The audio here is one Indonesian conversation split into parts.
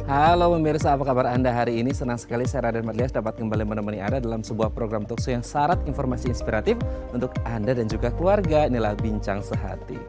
Halo pemirsa, apa kabar Anda hari ini? Senang sekali saya Raden Marlias dapat kembali menemani Anda dalam sebuah program talkshow yang syarat informasi inspiratif untuk Anda dan juga keluarga. Inilah Bincang Sehati.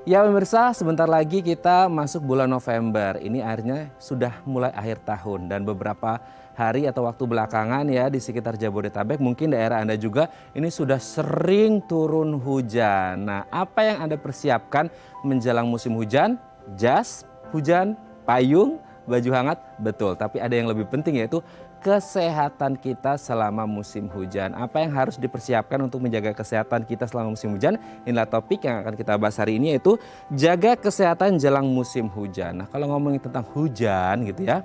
Ya pemirsa, sebentar lagi kita masuk bulan November. Ini akhirnya sudah mulai akhir tahun dan beberapa hari atau waktu belakangan ya di sekitar Jabodetabek, mungkin daerah Anda juga ini sudah sering turun hujan. Nah, apa yang Anda persiapkan menjelang musim hujan? Jas, hujan, payung, baju hangat? Betul, tapi ada yang lebih penting yaitu kesehatan kita selama musim hujan. Apa yang harus dipersiapkan untuk menjaga kesehatan kita selama musim hujan? Inilah topik yang akan kita bahas hari ini, yaitu jaga kesehatan jelang musim hujan. Nah, kalau ngomongin tentang hujan gitu ya,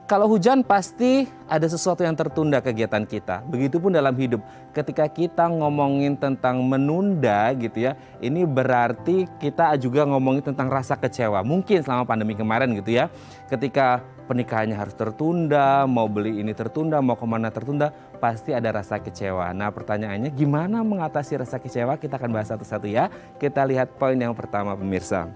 kalau hujan pasti ada sesuatu yang tertunda kegiatan kita. Begitupun dalam hidup. Ketika kita ngomongin tentang menunda gitu ya, ini berarti kita juga ngomongin tentang rasa kecewa. Mungkin selama pandemi kemarin gitu ya, ketika pernikahannya harus tertunda, mau beli ini tertunda, mau kemana tertunda, pasti ada rasa kecewa. Nah, pertanyaannya gimana mengatasi rasa kecewa? Kita akan bahas satu-satu ya. Kita lihat poin yang pertama pemirsa.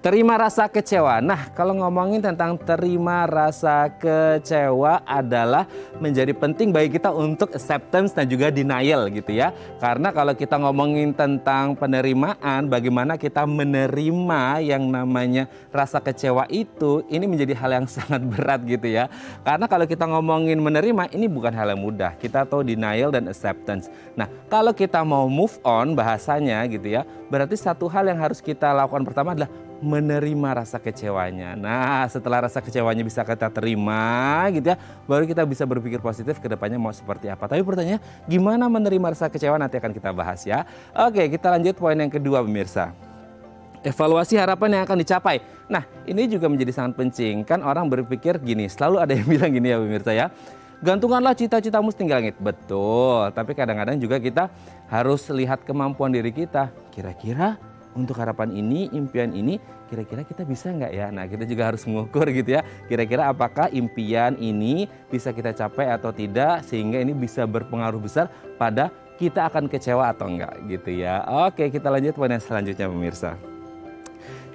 Terima rasa kecewa. Nah, kalau ngomongin tentang terima rasa kecewa adalah menjadi penting bagi kita untuk acceptance dan juga denial gitu ya. Karena kalau kita ngomongin tentang penerimaan, bagaimana kita menerima yang namanya rasa kecewa itu, ini menjadi hal yang sangat berat gitu ya. Karena kalau kita ngomongin menerima, ini bukan hal yang mudah. Kita tahu denial dan acceptance. Nah, kalau kita mau move on bahasanya gitu ya, berarti satu hal yang harus kita lakukan pertama adalah menerima rasa kecewanya. Nah, setelah rasa kecewanya bisa kita terima gitu ya, baru kita bisa berpikir positif ke depannya mau seperti apa. Tapi pertanyaannya, gimana menerima rasa kecewa nanti akan kita bahas ya. Oke, kita lanjut poin yang kedua pemirsa. Evaluasi harapan yang akan dicapai. Nah, ini juga menjadi sangat penting. Kan orang berpikir gini, selalu ada yang bilang gini ya pemirsa ya. Gantunganlah cita-citamu setinggi langit. Betul, tapi kadang-kadang juga kita harus lihat kemampuan diri kita. Kira-kira untuk harapan ini, impian ini, kira-kira kita bisa nggak ya? Nah, kita juga harus mengukur gitu ya. Kira-kira apakah impian ini bisa kita capai atau tidak, sehingga ini bisa berpengaruh besar pada kita akan kecewa atau enggak gitu ya. Oke, kita lanjut poin yang selanjutnya pemirsa.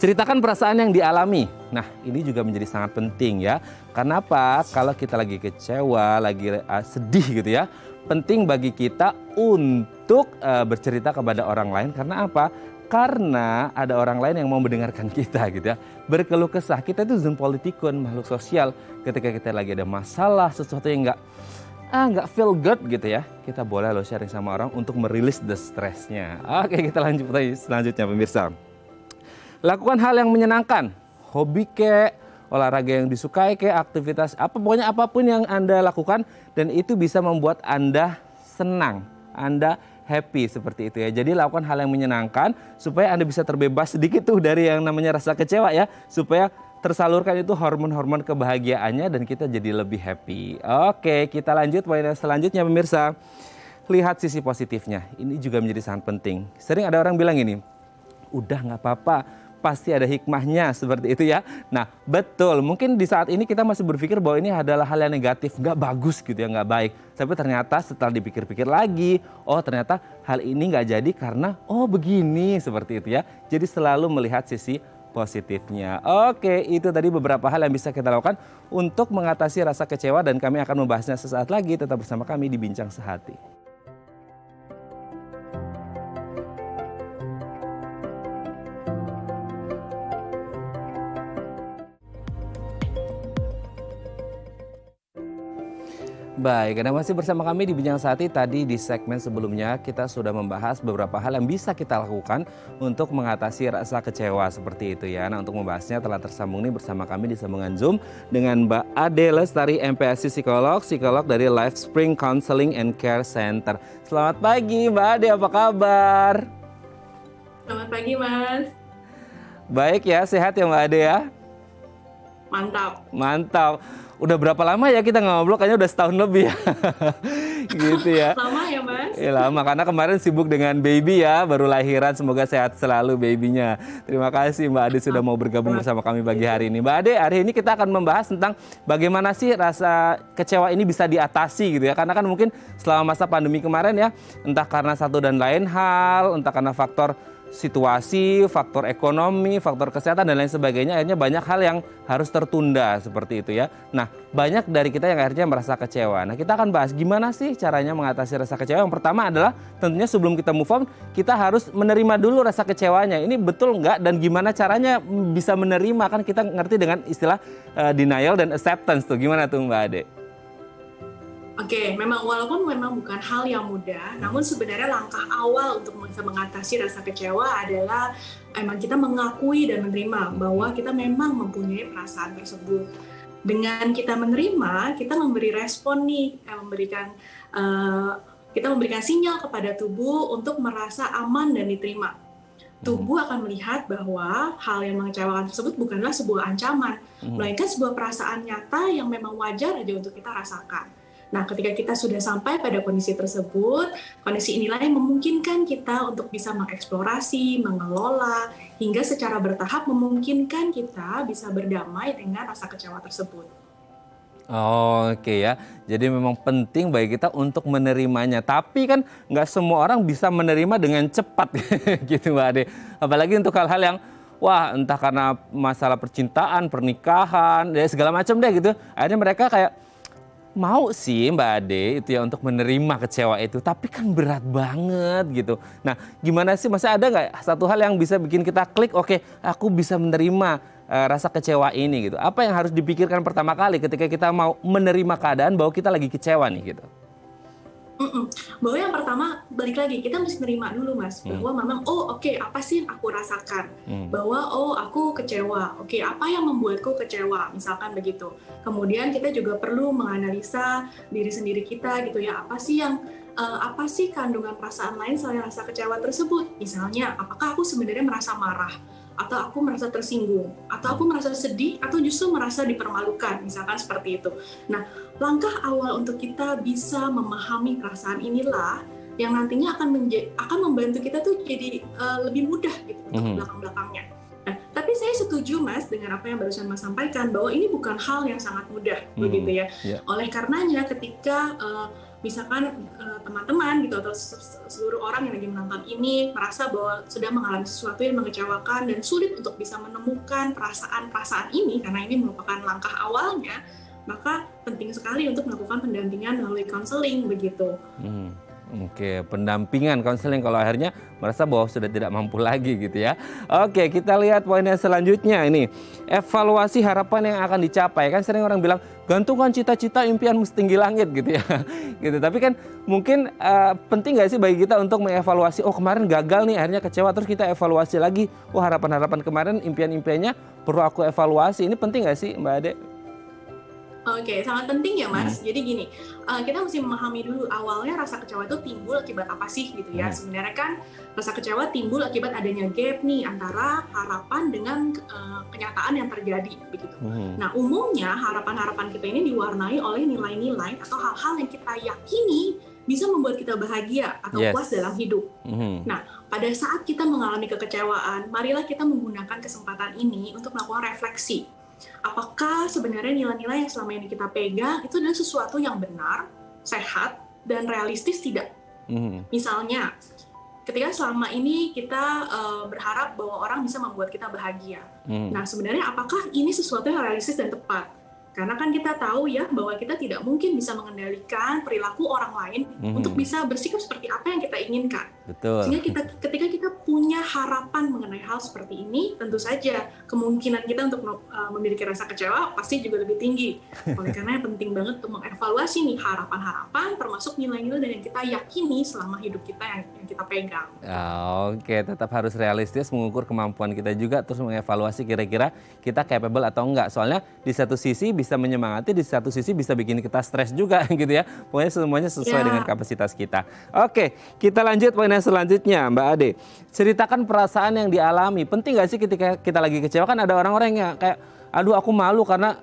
Ceritakan perasaan yang dialami. Nah, ini juga menjadi sangat penting ya. Kenapa? Kalau kita lagi kecewa, lagi sedih gitu ya, penting bagi kita untuk bercerita kepada orang lain. Karena apa? Karena ada orang lain yang mau mendengarkan kita gitu ya. Berkeluh kesah, kita itu zoom politikun, makhluk sosial. Ketika kita lagi ada masalah, sesuatu yang nggak feel good gitu ya, kita boleh loh sharing sama orang untuk merilis the stressnya. Oke, kita lanjut selanjutnya pemirsa. Lakukan hal yang menyenangkan, hobi kek, olahraga yang disukai kek, aktivitas pokoknya apapun yang Anda lakukan dan itu bisa membuat Anda senang, Anda happy seperti itu ya. Jadi lakukan hal yang menyenangkan supaya Anda bisa terbebas sedikit tuh dari yang namanya rasa kecewa ya. Supaya tersalurkan itu hormon-hormon kebahagiaannya dan kita jadi lebih happy. Oke, kita lanjut poin yang selanjutnya pemirsa. Lihat sisi positifnya. Ini juga menjadi sangat penting. Sering ada orang bilang ini, udah nggak apa-apa, pasti ada hikmahnya seperti itu ya. Nah betul, mungkin di saat ini kita masih berpikir bahwa ini adalah hal yang negatif, nggak bagus gitu ya, nggak baik. Tapi ternyata setelah dipikir-pikir lagi, oh ternyata hal ini nggak jadi karena begini seperti itu ya. Jadi selalu melihat sisi positifnya. Oke, itu tadi beberapa hal yang bisa kita lakukan untuk mengatasi rasa kecewa dan kami akan membahasnya sesaat lagi. Tetap bersama kami di Bincang Sehati. Baik, Anda masih bersama kami di Bincang Sehati. Tadi di segmen sebelumnya kita sudah membahas beberapa hal yang bisa kita lakukan untuk mengatasi rasa kecewa seperti itu ya. Nah, untuk membahasnya telah tersambung nih bersama kami di sambungan Zoom dengan Mbak Ade Lestari, MPSC psikolog dari Life Spring Counseling and Care Center. Selamat pagi Mbak Ade, apa kabar? Selamat pagi Mas. Baik ya, sehat ya Mbak Ade ya? Mantap. Mantap. Udah berapa lama ya kita ngobrol? Kayaknya udah setahun lebih ya. Gitu ya. Lama ya Mas? Ya lama, karena kemarin sibuk dengan baby ya, baru lahiran. Semoga sehat selalu babynya. Terima kasih Mbak Ade sudah mau bergabung bersama kami pagi hari ini. Mbak Ade, hari ini kita akan membahas tentang bagaimana sih rasa kecewa ini bisa diatasi gitu ya. Karena kan mungkin selama masa pandemi kemarin ya, entah karena satu dan lain hal, entah karena faktor situasi, faktor ekonomi, faktor kesehatan dan lain sebagainya, akhirnya banyak hal yang harus tertunda seperti itu ya. Nah, banyak dari kita yang akhirnya merasa kecewa. Nah, kita akan bahas gimana sih caranya mengatasi rasa kecewa. Yang pertama adalah tentunya sebelum kita move on, kita harus menerima dulu rasa kecewanya. Ini betul nggak dan gimana caranya bisa menerima, kan kita ngerti dengan istilah denial dan acceptance tuh. Gimana tuh Mbak Ade? Oke, walaupun memang bukan hal yang mudah, namun sebenarnya langkah awal untuk bisa mengatasi rasa kecewa adalah emang kita mengakui dan menerima bahwa kita memang mempunyai perasaan tersebut. Dengan kita menerima, kita memberi respon nih, kita memberikan sinyal kepada tubuh untuk merasa aman dan diterima. Tubuh akan melihat bahwa hal yang mengecewakan tersebut bukanlah sebuah ancaman, melainkan sebuah perasaan nyata yang memang wajar aja untuk kita rasakan. Nah, ketika kita sudah sampai pada kondisi tersebut, kondisi inilah yang memungkinkan kita untuk bisa mengeksplorasi, mengelola, hingga secara bertahap memungkinkan kita bisa berdamai dengan rasa kecewa tersebut. Oke ya, jadi memang penting bagi kita untuk menerimanya. Tapi kan nggak semua orang bisa menerima dengan cepat gitu Mbak Ade. Apalagi untuk hal-hal yang wah entah karena masalah percintaan, pernikahan, ya segala macam deh gitu. Akhirnya mereka kayak mau sih Mbak Ade itu ya untuk menerima kecewa itu, tapi kan berat banget gitu. Nah gimana sih, maksudnya ada nggak satu hal yang bisa bikin kita klik, oke aku bisa menerima rasa kecewa ini gitu. Apa yang harus dipikirkan pertama kali ketika kita mau menerima keadaan bahwa kita lagi kecewa nih gitu? Bahwa yang pertama, balik lagi, kita mesti nerima dulu Mas, bahwa memang, oke, apa sih yang aku rasakan? Bahwa, aku kecewa, oke, apa yang membuatku kecewa? Misalkan begitu. Kemudian kita juga perlu menganalisa diri sendiri kita gitu ya, apa sih kandungan perasaan lain selain rasa kecewa tersebut? Misalnya, apakah aku sebenarnya merasa marah? Atau aku merasa tersinggung? Atau aku merasa sedih? Atau justru merasa dipermalukan? Misalkan seperti itu. Nah, langkah awal untuk kita bisa memahami perasaan inilah yang nantinya akan membantu kita tuh jadi lebih mudah gitu untuk belakang-belakangnya. Nah, tapi saya setuju Mas dengan apa yang barusan Mas sampaikan bahwa ini bukan hal yang sangat mudah begitu ya. Yeah. Oleh karenanya ketika misalkan teman-teman gitu atau seluruh orang yang lagi menonton ini merasa bahwa sudah mengalami sesuatu yang mengecewakan dan sulit untuk bisa menemukan perasaan-perasaan ini karena ini merupakan langkah awalnya, maka penting sekali untuk melakukan pendampingan melalui konseling begitu. Oke, pendampingan konseling kalau akhirnya merasa bahwa sudah tidak mampu lagi gitu ya. Oke, kita lihat poinnya selanjutnya ini. Evaluasi harapan yang akan dicapai. Kan sering orang bilang, gantungkan cita-cita impianmu setinggi langit gitu ya. Gitu. Tapi kan mungkin penting nggak sih bagi kita untuk mengevaluasi, kemarin gagal nih akhirnya kecewa, terus kita evaluasi lagi. Harapan-harapan kemarin, impian-impiannya perlu aku evaluasi. Ini penting nggak sih Mbak Ade? Oke, sangat penting ya Mas. Jadi gini, kita mesti memahami dulu awalnya rasa kecewa itu timbul akibat apa sih gitu ya. Sebenarnya kan rasa kecewa timbul akibat adanya gap nih antara harapan dengan kenyataan yang terjadi begitu. Nah, umumnya harapan-harapan kita ini diwarnai oleh nilai-nilai atau hal-hal yang kita yakini bisa membuat kita bahagia atau puas dalam hidup. Nah, pada saat kita mengalami kekecewaan, marilah kita menggunakan kesempatan ini untuk melakukan refleksi. Apakah sebenarnya nilai-nilai yang selama ini kita pegang itu adalah sesuatu yang benar, sehat, dan realistis tidak? Misalnya, ketika selama ini kita berharap bahwa orang bisa membuat kita bahagia. Nah, sebenarnya apakah ini sesuatu yang realistis dan tepat? Karena kan kita tahu ya bahwa kita tidak mungkin bisa mengendalikan perilaku orang lain untuk bisa bersikap seperti apa yang kita inginkan. Betul. Sehingga ketika kita punya harapan mengenai hal seperti ini, tentu saja kemungkinan kita untuk memiliki rasa kecewa pasti juga lebih tinggi. Oleh karena penting banget untuk mengevaluasi nih harapan-harapan termasuk nilai-nilai dan yang kita yakini selama hidup kita yang kita pegang. Oke, tetap harus realistis, mengukur kemampuan kita juga, terus mengevaluasi kira-kira kita capable atau enggak. Soalnya di satu sisi bisa menyemangati, di satu sisi bisa bikin kita stres juga gitu ya. Pokoknya semuanya sesuai dengan kapasitas kita. Oke, kita lanjut poin yang selanjutnya Mbak Ade. Ceritakan perasaan yang dialami. Penting gak sih ketika kita lagi kecewa, kan ada orang-orang yang kayak, aduh aku malu karena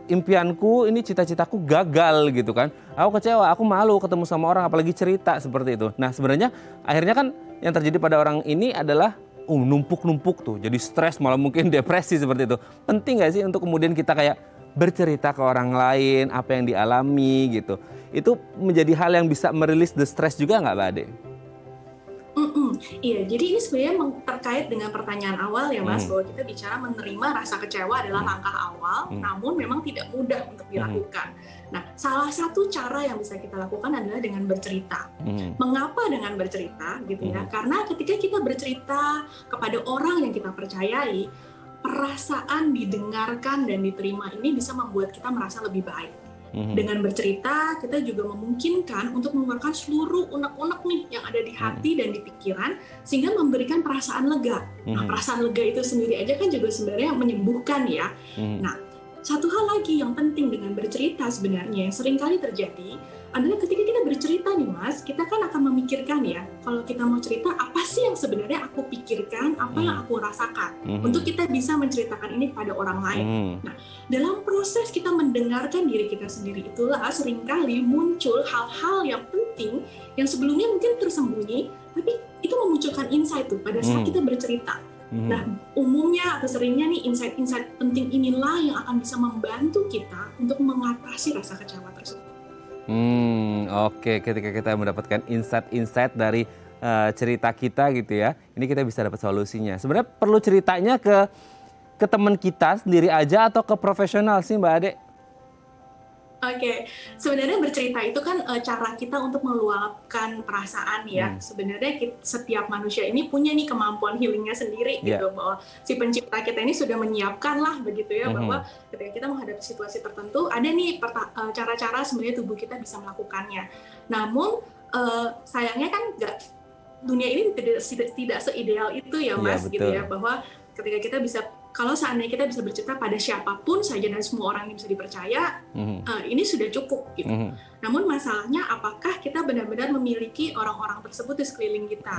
impianku ini, cita-citaku gagal gitu kan. Aku kecewa, aku malu ketemu sama orang apalagi cerita seperti itu. Nah sebenarnya akhirnya kan yang terjadi pada orang ini adalah numpuk-numpuk tuh. Jadi stres, malah mungkin depresi seperti itu. Penting gak sih untuk kemudian kita kayak bercerita ke orang lain apa yang dialami gitu. Itu menjadi hal yang bisa merilis the stress juga nggak Mbak Ade? Iya, jadi ini sebenarnya terkait dengan pertanyaan awal ya Mas, Mhm. bahwa kita bicara menerima rasa kecewa adalah langkah awal, namun memang tidak mudah untuk dilakukan. Nah, salah satu cara yang bisa kita lakukan adalah dengan bercerita. Mengapa dengan bercerita gitu ya? Karena ketika kita bercerita kepada orang yang kita percayai, perasaan didengarkan dan diterima ini bisa membuat kita merasa lebih baik. Dengan bercerita, kita juga memungkinkan untuk mengeluarkan seluruh unek-unek nih yang ada di hati dan di pikiran, sehingga memberikan perasaan lega. Nah, perasaan lega itu sendiri aja kan juga sebenarnya menyembuhkan ya. Nah, satu hal lagi yang penting dengan bercerita sebenarnya yang seringkali terjadi adalah ketika kita bercerita nih Mas, kita kan akan memikirkan ya, kalau kita mau cerita apa sih yang sebenarnya aku pikirkan, apa yang aku rasakan, untuk kita bisa menceritakan ini pada orang lain. Nah, dalam proses kita mendengarkan diri kita sendiri itulah seringkali muncul hal-hal yang penting yang sebelumnya mungkin tersembunyi, tapi itu memunculkan insight tuh pada saat kita bercerita. Nah, umumnya atau seringnya nih insight-insight penting inilah yang akan bisa membantu kita untuk mengatasi rasa kecewa tersebut. Oke, ketika kita mendapatkan insight-insight dari cerita kita gitu ya, ini kita bisa dapat solusinya. Sebenarnya perlu ceritanya ke teman kita sendiri aja atau ke profesional sih Mbak Ade? Oke, sebenarnya bercerita itu kan cara kita untuk meluapkan perasaan ya. Sebenarnya setiap manusia ini punya nih kemampuan healingnya sendiri gitu, bahwa si pencipta kita ini sudah menyiapkan lah begitu ya, bahwa ketika kita menghadapi situasi tertentu ada nih cara-cara sebenarnya tubuh kita bisa melakukannya. Namun sayangnya kan dunia ini tidak seideal itu ya Mas, gitu ya, bahwa ketika kita bisa, kalau seandainya kita bisa bercerita pada siapapun saja dan semua orang yang bisa dipercaya, ini sudah cukup gitu. Namun masalahnya apakah kita benar-benar memiliki orang-orang tersebut di sekeliling kita?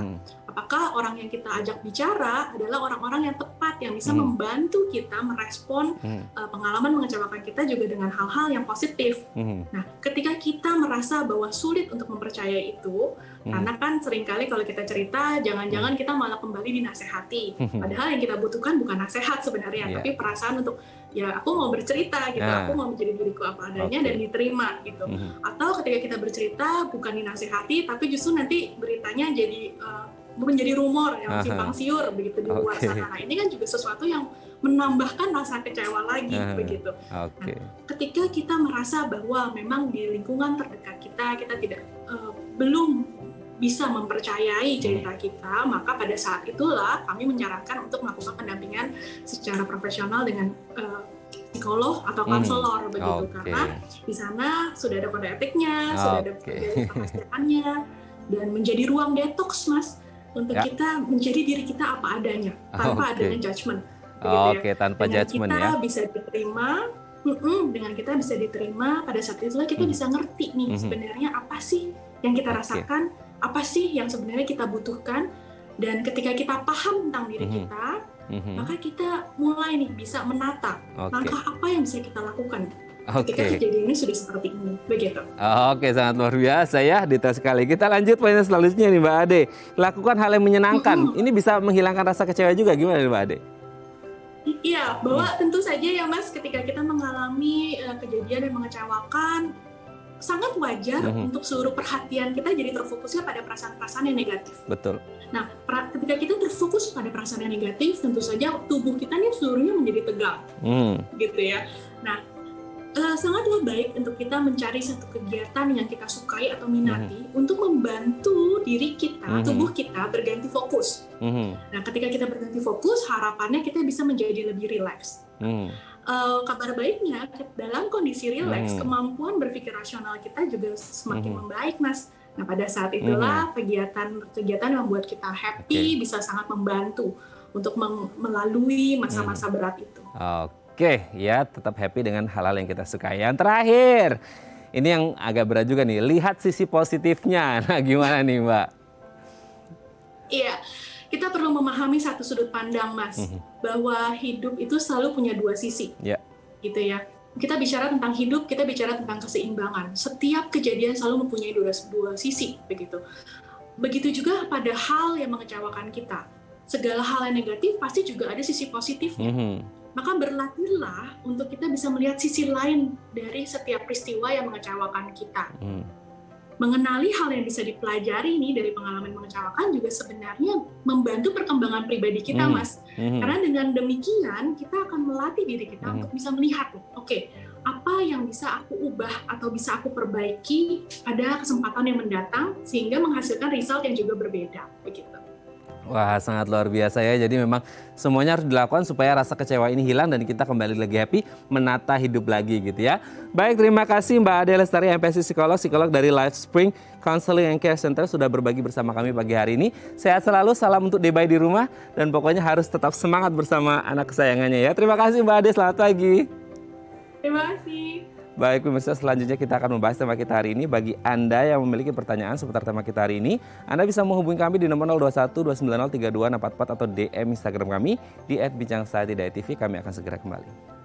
Apakah orang yang kita ajak bicara adalah orang-orang yang tepat, yang bisa membantu kita merespon pengalaman mengecewakan kita juga dengan hal-hal yang positif. Nah, ketika kita merasa bahwa sulit untuk mempercayai itu, karena kan seringkali kalau kita cerita, jangan-jangan kita malah kembali dinasehati. Padahal yang kita butuhkan bukan nasihat sebenarnya, tapi perasaan untuk, ya aku mau bercerita gitu, aku mau menjadi diriku apa adanya dan diterima gitu. Atau ketika kita bercerita bukan dinasehati, tapi justru nanti beritanya jadi menjadi rumor yang simpang siur begitu di luar sana. Nah, ini kan juga sesuatu yang menambahkan rasa kecewa lagi begitu. Nah, ketika kita merasa bahwa memang di lingkungan terdekat kita tidak belum bisa mempercayai cerita kita, maka pada saat itulah kami menyarankan untuk melakukan pendampingan secara profesional dengan psikolog atau konselor begitu, karena di sana sudah ada kode etiknya, sudah ada kepastiannya, dan menjadi ruang detox Mas, untuk kita menjadi diri kita apa adanya tanpa adanya judgement. Tanpa judgement ya. Kita bisa diterima. Dengan kita bisa diterima, pada saat itulah kita bisa ngerti nih sebenarnya apa sih yang kita rasakan, apa sih yang sebenarnya kita butuhkan, dan ketika kita paham tentang diri kita, maka kita mulai nih bisa menata langkah apa yang bisa kita lakukan ketika kejadian ini sudah seperti ini, begitu. Sangat luar biasa ya, detail sekali. Kita lanjut poin selanjutnya nih Mbak Ade. Lakukan hal yang menyenangkan. Ini bisa menghilangkan rasa kecewa juga, gimana nih Mbak Ade? Iya, bahwa tentu saja ya Mas, ketika kita mengalami kejadian yang mengecewakan, sangat wajar untuk seluruh perhatian kita jadi terfokusnya pada perasaan-perasaan yang negatif. Betul. Nah, ketika kita terfokus pada perasaan yang negatif, tentu saja tubuh kita nih seluruhnya menjadi tegang, gitu ya. Nah, sangatlah baik untuk kita mencari satu kegiatan yang kita sukai atau minati untuk membantu diri kita, tubuh kita berganti fokus. Nah, ketika kita berganti fokus, harapannya kita bisa menjadi lebih rileks. Kabar baiknya, dalam kondisi rileks, kemampuan berpikir rasional kita juga semakin membaik, Mas. Nah, pada saat itulah kegiatan yang membuat kita happy bisa sangat membantu untuk melalui masa-masa berat itu. Ya, tetap happy dengan hal-hal yang kita sukai. Yang terakhir, ini yang agak berat juga nih, lihat sisi positifnya. Nah, gimana nih Mbak? Iya, kita perlu memahami satu sudut pandang, Mas, bahwa hidup itu selalu punya dua sisi, gitu ya. Kita bicara tentang hidup, kita bicara tentang keseimbangan. Setiap kejadian selalu mempunyai dua sisi, begitu. Begitu juga pada hal yang mengecewakan kita. Segala hal yang negatif pasti juga ada sisi positifnya. Maka berlatihlah untuk kita bisa melihat sisi lain dari setiap peristiwa yang mengecewakan kita. mengenali hal yang bisa dipelajari nih dari pengalaman mengecewakan juga sebenarnya membantu perkembangan pribadi kita, Mas. Karena dengan demikian kita akan melatih diri kita untuk bisa melihat, oke, apa yang bisa aku ubah atau bisa aku perbaiki pada kesempatan yang mendatang sehingga menghasilkan result yang juga berbeda, begitu. Wah, sangat luar biasa ya. Jadi memang semuanya harus dilakukan supaya rasa kecewa ini hilang dan kita kembali lagi happy, menata hidup lagi gitu ya. Baik, terima kasih Mbak Ade Lestari, MPC psikolog dari Life Spring Counseling and Care Center sudah berbagi bersama kami pagi hari ini. Sehat selalu, salam untuk Debay di rumah dan pokoknya harus tetap semangat bersama anak kesayangannya ya. Terima kasih Mbak Ade, selamat pagi. Terima kasih. Baik pemirsa, selanjutnya kita akan membahas tema kita hari ini. Bagi Anda yang memiliki pertanyaan seputar tema kita hari ini, Anda bisa menghubungi kami di nomor 021 290 3244 atau DM Instagram kami di @bincangsaati.tv. Kami akan segera kembali.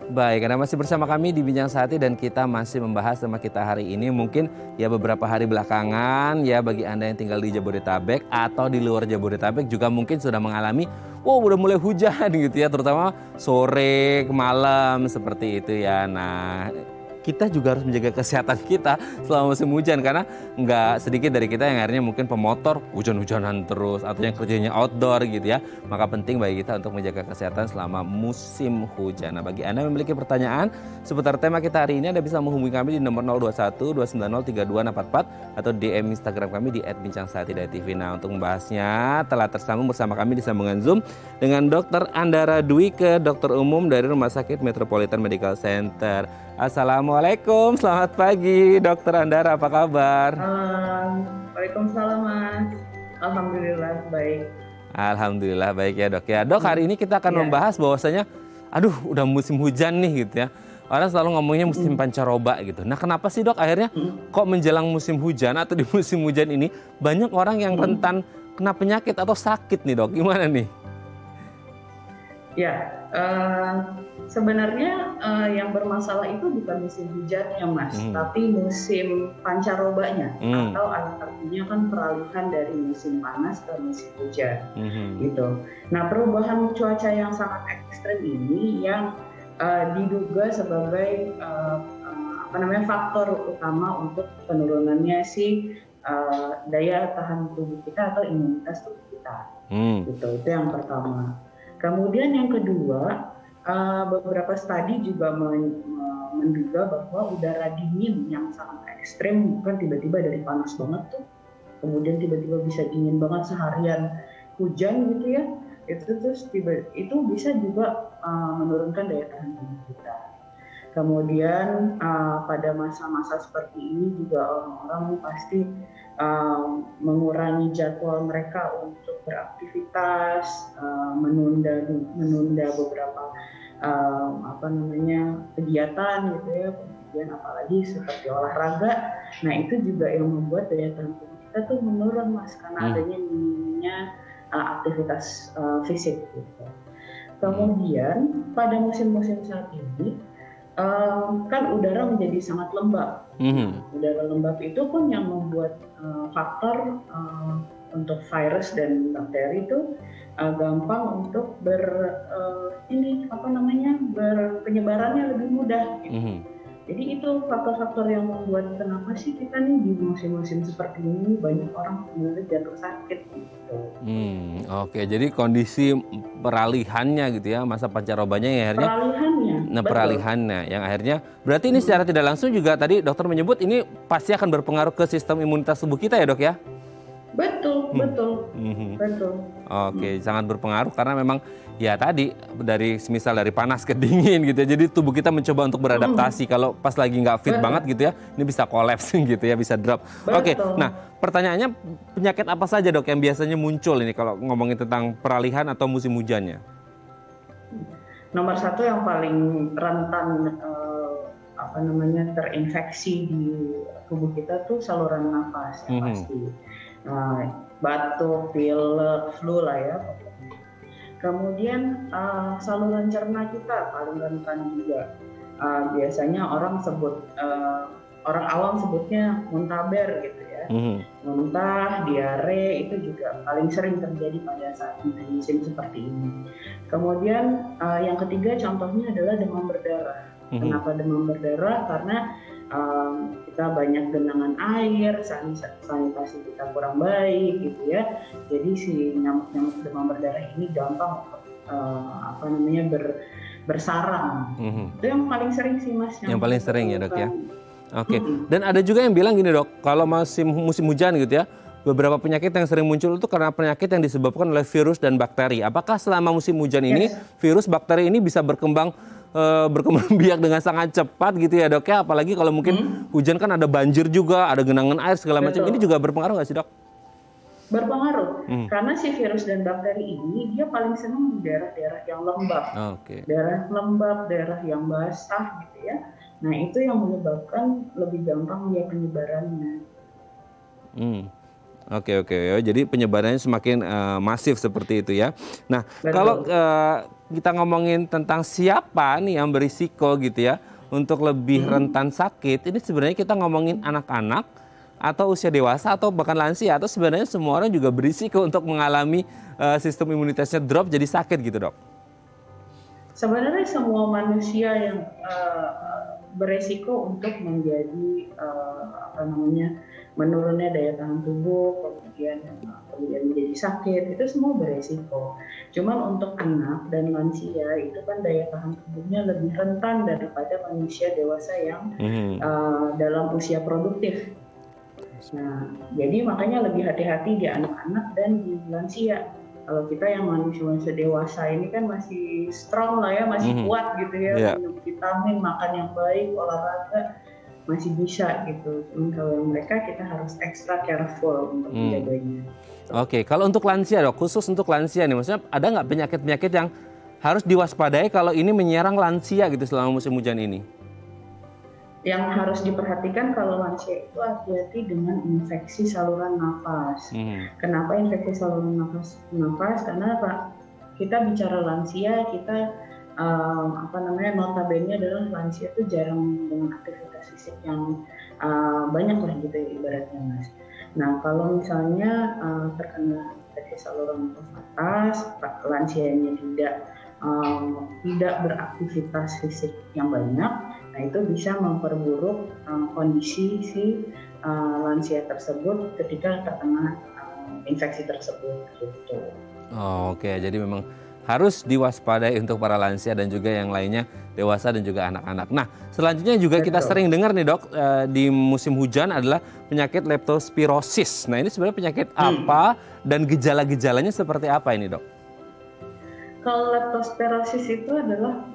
Baik, Anda masih bersama kami di Bincang Saati dan kita masih membahas tema kita hari ini. Mungkin ya beberapa hari belakangan ya bagi Anda yang tinggal di Jabodetabek atau di luar Jabodetabek juga mungkin sudah mengalami udah mulai hujan gitu ya, terutama sore ke malam seperti itu ya. Nah, kita juga harus menjaga kesehatan kita selama musim hujan karena nggak sedikit dari kita yang akhirnya mungkin pemotor hujan-hujanan terus atau yang kerjanya outdoor gitu ya. Maka penting bagi kita untuk menjaga kesehatan selama musim hujan. Nah, bagi Anda yang memiliki pertanyaan seputar tema kita hari ini, Anda bisa menghubungi kami di nomor 021 290 3244 atau DM Instagram kami di @bincangsaati.tv. Nah, untuk membahasnya telah tersambung bersama kami di sambungan Zoom dengan Dr. Andara Dwike, dokter umum dari Rumah Sakit Metropolitan Medical Center. Assalamualaikum, selamat pagi Dokter Andara, apa kabar? Waalaikumsalam Mas, alhamdulillah baik. Alhamdulillah baik ya Dok ya. Dok, hari ini kita akan membahas bahwasanya udah musim hujan nih gitu ya. Orang selalu ngomongnya musim pancaroba gitu. Nah, kenapa sih Dok akhirnya kok menjelang musim hujan atau di musim hujan ini banyak orang yang rentan kena penyakit atau sakit nih Dok? Gimana nih? Ya, sebenarnya yang bermasalah itu bukan musim hujannya Mas, tapi musim pancarobanya atau artinya kan peralihan dari musim panas ke musim hujan gitu. Nah, perubahan cuaca yang sangat ekstrem ini yang diduga sebagai faktor utama untuk penurunannya daya tahan tubuh kita atau imunitas tubuh kita. Gitu, itu yang pertama. Kemudian yang kedua, beberapa studi juga menduga bahwa udara dingin yang sangat ekstrem, bukan tiba-tiba dari panas banget tuh, kemudian tiba-tiba bisa dingin banget seharian hujan gitu ya, itu bisa juga menurunkan daya tahan tubuh kita. Kemudian pada masa-masa seperti ini juga orang-orang pasti mengurangi jadwal mereka untuk beraktivitas, menunda beberapa kegiatan gitu ya, kemudian apalagi seperti olahraga. Nah, itu juga yang membuat daya tahan tubuh kita tuh menurun Mas, karena adanya minimnya aktivitas fisik gitu. Kemudian pada musim-musim saat ini kan udara menjadi sangat lembab. Udara lembab itu pun yang membuat faktor untuk virus dan bakteri itu gampang untuk berpenyebarannya lebih mudah. Gitu. Jadi itu faktor-faktor yang membuat kenapa sih kita nih di musim-musim seperti ini banyak orang kemudian jatuh sakit gitu. Oke, jadi kondisi peralihannya gitu ya, masa pancarobanya ya akhirnya. Peralihannya yang akhirnya berarti ini secara tidak langsung juga tadi dokter menyebut ini pasti akan berpengaruh ke sistem imunitas tubuh kita ya Dok ya? Betul. Oke, sangat berpengaruh karena memang ya tadi dari panas ke dingin gitu ya. Jadi tubuh kita mencoba untuk beradaptasi. Kalau pas lagi nggak fit banget gitu ya, ini bisa kolaps gitu ya, bisa drop. Oke, nah pertanyaannya penyakit apa saja Dok yang biasanya muncul ini kalau ngomongin tentang peralihan atau musim hujannya? Nomor satu yang paling rentan terinfeksi di tubuh kita tuh saluran nafas ya pasti. Batuk, pilek, flu lah ya. Kemudian saluran cerna kita paling rentan juga. Biasanya orang awam sebutnya muntaber gitu ya. Muntah, diare itu juga paling sering terjadi pada saat musim seperti ini. Kemudian yang ketiga contohnya adalah demam berdarah. Kenapa demam berdarah? Karena kita banyak genangan air, sanitasi kita kurang baik gitu ya. Jadi si nyamuk-nyamuk demam berdarah ini gampang bersarang. Itu yang paling sering sih Mas. Yang paling sering ya Dok ya. Oke. Dan ada juga yang bilang gini Dok, kalau musim hujan gitu ya, beberapa penyakit yang sering muncul itu karena penyakit yang disebabkan oleh virus dan bakteri. Apakah selama musim hujan ini virus bakteri ini bisa berkembang biak dengan sangat cepat gitu ya Dok ya? Apalagi kalau mungkin hujan kan ada banjir juga, ada genangan air segala macam. Ini juga berpengaruh nggak sih Dok? Berpengaruh, karena si virus dan bakteri ini dia paling senang di daerah-daerah yang lembab, daerah lembab, daerah yang basah gitu ya. Nah itu yang menyebabkan lebih gampang dia penyebarannya. Oke. Jadi penyebarannya semakin masif seperti itu ya. Nah kalau kita ngomongin tentang siapa nih yang berisiko gitu ya untuk lebih rentan sakit, ini sebenarnya kita ngomongin anak-anak atau usia dewasa atau bahkan lansia, atau sebenarnya semua orang juga berisiko untuk mengalami sistem imunitasnya drop jadi sakit gitu Dok? Sebenarnya semua manusia yang beresiko untuk menjadi menurunnya daya tahan tubuh, kemudian menjadi sakit, itu semua beresiko. Cuman untuk anak dan lansia itu kan daya tahan tubuhnya lebih rentan daripada manusia dewasa yang dalam usia produktif. Nah, jadi makanya lebih hati-hati di anak-anak dan di lansia. Kalau kita yang manusia dewasa ini kan masih strong lah ya, masih kuat gitu ya, minum vitamin, makan yang baik, olahraga, masih bisa gitu. Cuman kalau yang mereka kita harus extra careful untuk menjaganya. Oke, kalau untuk lansia Dok, khusus untuk lansia nih, maksudnya ada nggak penyakit-penyakit yang harus diwaspadai kalau ini menyerang lansia gitu selama musim hujan ini? Yang harus diperhatikan kalau lansia itu hati-hati dengan infeksi saluran nafas. Kenapa infeksi saluran nafas? Karena apa? Kita bicara lansia, kita notabene adalah lansia itu jarang dengan aktivitas fisik yang banyak lah gitu ya, ibaratnya Mas. Nah kalau misalnya terkena infeksi saluran nafas atas, lansianya tidak beraktivitas fisik yang banyak, nah itu bisa memperburuk kondisi si lansia tersebut ketika terkena infeksi tersebut gitu. Oke, jadi memang harus diwaspadai untuk para lansia dan juga yang lainnya, dewasa dan juga anak-anak. Nah, selanjutnya juga kita sering dengar nih Dok, di musim hujan adalah penyakit leptospirosis. Nah, ini sebenarnya penyakit apa dan gejala-gejalanya seperti apa ini Dok? Kalau leptospirosis itu adalah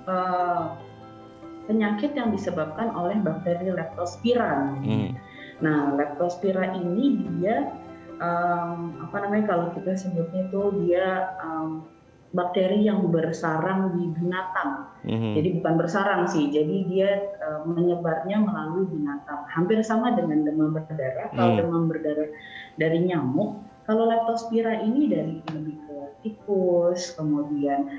penyakit yang disebabkan oleh bakteri Leptospira. Nah, Leptospira ini dia kalau kita sebutnya itu dia bakteri yang bersarang di binatang. Jadi bukan bersarang sih, jadi dia menyebarnya melalui binatang. Hampir sama dengan demam berdarah. Kalau demam berdarah dari nyamuk, kalau Leptospira ini dari lebih ke tikus, kemudian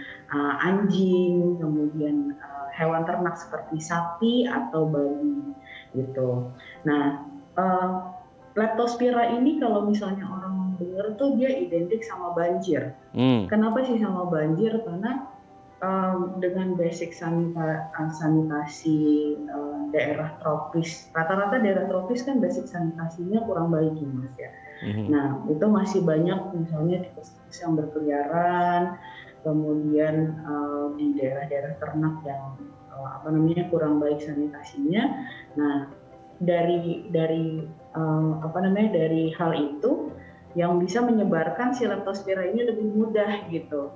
anjing, kemudian hewan ternak seperti sapi atau babi gitu. Nah, Leptospira ini kalau misalnya orang dengar tuh dia identik sama banjir. Kenapa sih sama banjir? Karena dengan basic sanitasi daerah tropis, rata-rata daerah tropis kan basic sanitasinya kurang baik ya Mas ya. Nah itu masih banyak misalnya tikus-tikus yang berkeliaran, kemudian di daerah-daerah ternak yang kurang baik sanitasinya. Nah dari hal itu yang bisa menyebarkan si Leptospira ini lebih mudah gitu.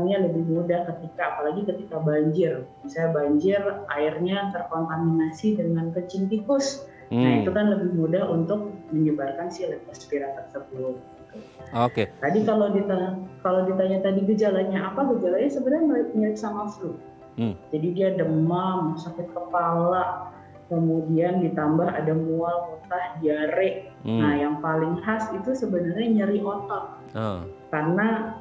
Lebih mudah apalagi ketika banjir. Misalnya banjir airnya terkontaminasi dengan kencing tikus. Nah, itu kan lebih mudah untuk menyebarkan si Leptospira tersebut. Oke. Tadi kalau ditanya tadi gejalanya apa? Gejalanya sebenarnya mirip sama flu. Jadi dia demam, sakit kepala, kemudian ditambah ada mual, muntah, diare. Nah, yang paling khas itu sebenarnya nyeri otot. Karena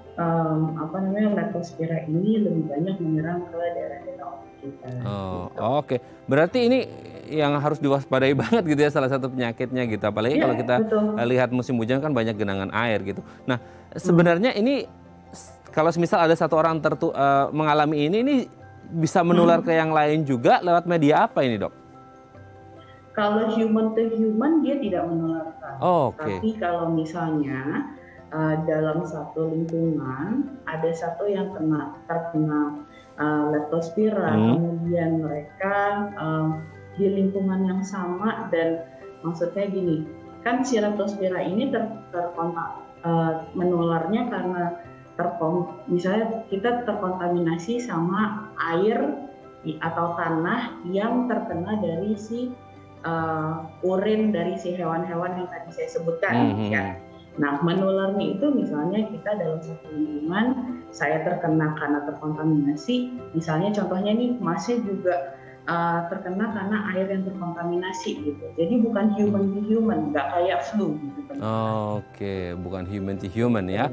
Leptospira ini lebih banyak menyerang ke daerah-daerah otot kita. Oke. Berarti ini yang harus diwaspadai banget gitu ya, salah satu penyakitnya gitu. Apalagi kalau kita lihat musim hujan kan banyak genangan air gitu. Nah, sebenarnya ini kalau misal ada satu orang mengalami ini bisa menular ke yang lain juga lewat media apa ini, Dok? Kalau human to human dia tidak menularkan. Tapi kalau misalnya dalam satu lingkungan ada satu yang terkena leptospira, kemudian mereka di lingkungan yang sama, dan maksudnya gini, kan si leptospira ini terkontak menularnya karena misalnya kita terkontaminasi sama air atau tanah yang terkena dari si urin dari si hewan-hewan yang tadi saya sebutkan, ya. Nah, menularnya itu misalnya kita dalam satu lingkungan, saya terkena karena terkontaminasi, misalnya contohnya nih Masnya juga terkena karena air yang terkontaminasi gitu. Jadi bukan human to human, nggak kayak flu gitu. Bukan human to human ya.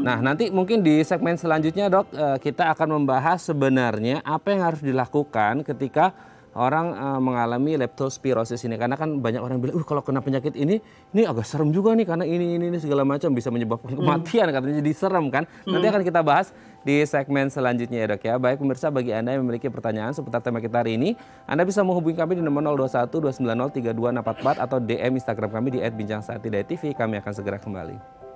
Nah, nanti mungkin di segmen selanjutnya, Dok, kita akan membahas sebenarnya apa yang harus dilakukan ketika orang mengalami leptospirosis ini, karena kan banyak orang bilang, kalau kena penyakit ini agak serem juga nih karena ini segala macam bisa menyebabkan kematian, katanya jadi serem kan. Nanti akan kita bahas di segmen selanjutnya ya, Dok ya. Baik pemirsa, bagi Anda yang memiliki pertanyaan seputar tema kita hari ini, Anda bisa menghubungi kami di nomor 021 290 32644 atau DM Instagram kami di @bincangsaat.tv. Kami akan segera kembali.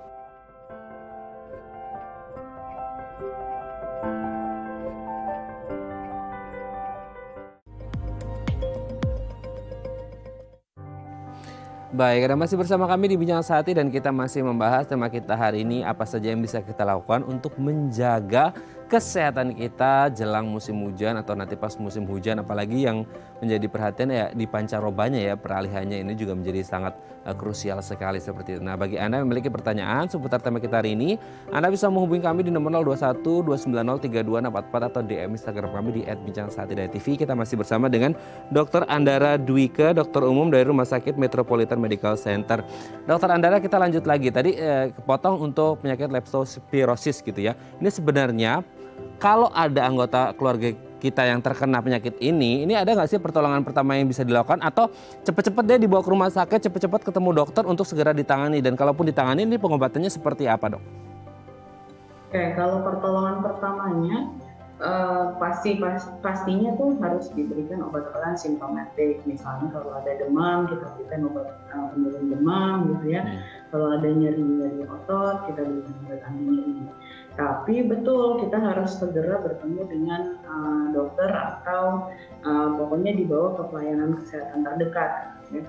Baik, Anda masih bersama kami di Bincang Sehati dan kita masih membahas tema kita hari ini, apa saja yang bisa kita lakukan untuk menjaga kesehatan kita jelang musim hujan atau nanti pas musim hujan, apalagi yang menjadi perhatian ya di pancarobanya ya, peralihannya ini juga menjadi sangat krusial sekali seperti itu. Nah, bagi Anda yang memiliki pertanyaan seputar tema kita hari ini, Anda bisa menghubungi kami di nomor 021 290 32644 atau DM Instagram kami di @bincangsaat.tv. Kita masih bersama dengan Dr. Andara Dwiqa, dokter umum dari Rumah Sakit Metropolitan Medical Center. Dokter Andara, kita lanjut lagi. Tadi kepotong untuk penyakit leptospirosis gitu ya. Ini sebenarnya kalau ada anggota keluarga kita yang terkena penyakit ini ada nggak sih pertolongan pertama yang bisa dilakukan, atau cepat-cepat dia dibawa ke rumah sakit, cepat-cepat ketemu dokter untuk segera ditangani, dan kalaupun ditangani ini pengobatannya seperti apa, Dok? Kalau pertolongan pertamanya pastinya tuh harus diberikan obat-obatan simptomatik. Misalnya kalau ada demam kita berikan obat penurun demam gitu ya. Kalau ada nyeri-nyeri otot kita berikan obat anti nyeri. Tapi betul kita harus segera bertemu dengan dokter atau pokoknya dibawa ke pelayanan kesehatan terdekat. Ya.